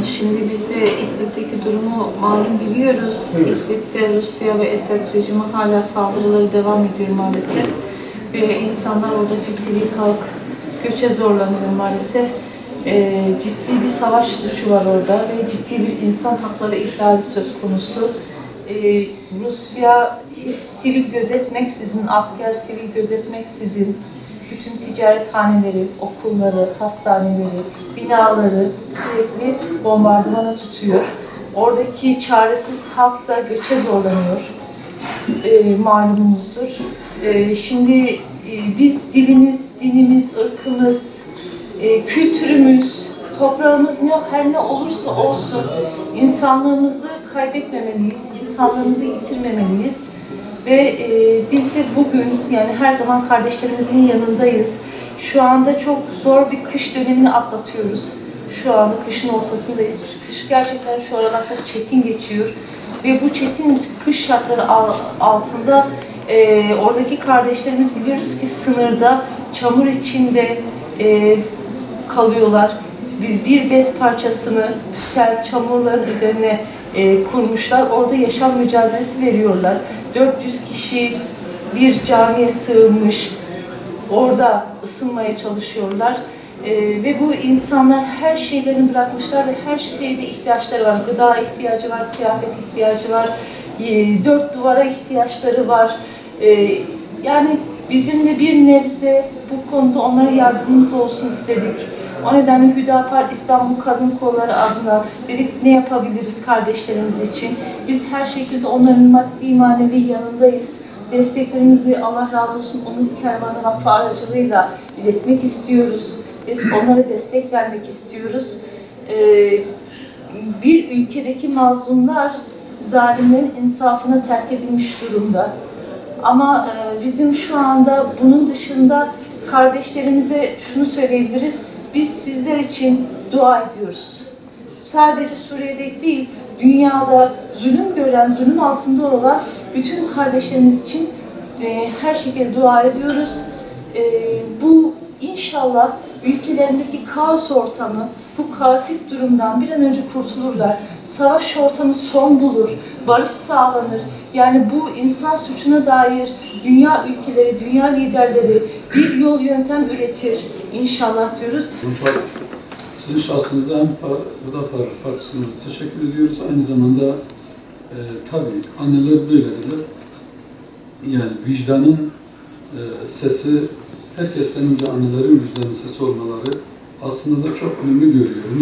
Şimdi biz de İdlib'deki durumu malum biliyoruz. Evet. İdlib'de Rusya ve Esed rejimi hala saldırıları devam ediyor maalesef. Ve insanlar, oradaki sivil halk göçe zorlanıyor maalesef. Ciddi bir savaş suçu var orada ve ciddi bir insan hakları ihlali söz konusu. Rusya hiç sivil gözetmeksizin, asker sivil gözetmeksizin bütün ticarethaneleri, okulları, hastaneleri, binaları sürekli bombardımana tutuyor. Oradaki çaresiz halk da göçe zorlanıyor. Malumunuzdur. Şimdi biz dilimiz, dinimiz, ırkımız, kültürümüz, toprağımız her ne olursa olsun insanlığımızı kaybetmemeliyiz, insanlığımızı yitirmemeliyiz. Ve biz de bugün, yani her zaman kardeşlerimizin yanındayız. Şu anda çok zor bir kış dönemini atlatıyoruz. Şu anda kışın ortasındayız. Kış gerçekten şu aralar çok çetin geçiyor. Ve bu çetin kış şartları altında oradaki kardeşlerimiz biliyoruz ki sınırda çamur içinde kalıyorlar. Bir bez parçasını sel çamurların üzerine kurmuşlar. Orada yaşam mücadelesi veriyorlar. 400 kişi bir camiye sığınmış. Orada ısınmaya çalışıyorlar. Ve bu insanlar her şeylerini bırakmışlar ve her şeyde ihtiyaçları var. Gıda ihtiyacı var, kıyafet ihtiyacı var, dört duvara ihtiyaçları var. Yani bizim de bir nebze bu konuda onlara yardımımız olsun istedik. O nedenle Hüdapar İstanbul Kadın Kolları adına dedik ne yapabiliriz kardeşlerimiz için. Biz her şekilde onların maddi manevi yanındayız. Desteklerimizi Allah razı olsun Umut Kervanı Vakfı aracılığıyla iletmek istiyoruz. Onlara destek vermek istiyoruz. Bir ülkedeki mazlumlar zalimlerin insafına terk edilmiş durumda. Ama bizim şu anda bunun dışında kardeşlerimize şunu söyleyebiliriz. Biz sizler için dua ediyoruz. Sadece Suriye'de değil, dünyada zulüm gören, zulüm altında olan bütün kardeşlerimiz için her şekilde dua ediyoruz. Bu inşallah ülkelerindeki kaos ortamı, bu kaotik durumdan bir an önce kurtulurlar. Savaş ortamı son bulur, barış sağlanır. Yani bu insan suçuna dair dünya ülkeleri, dünya liderleri bir yol yöntem üretir inşallah diyoruz. Sizin şahsınızda hem Hüdapar Partisi'ne teşekkür ediyoruz. Aynı zamanda tabii anneler böyledirler. Yani vicdanın sesi, herkesten önce annelerin vicdanın sesi olmaları aslında da çok önemli görüyorum.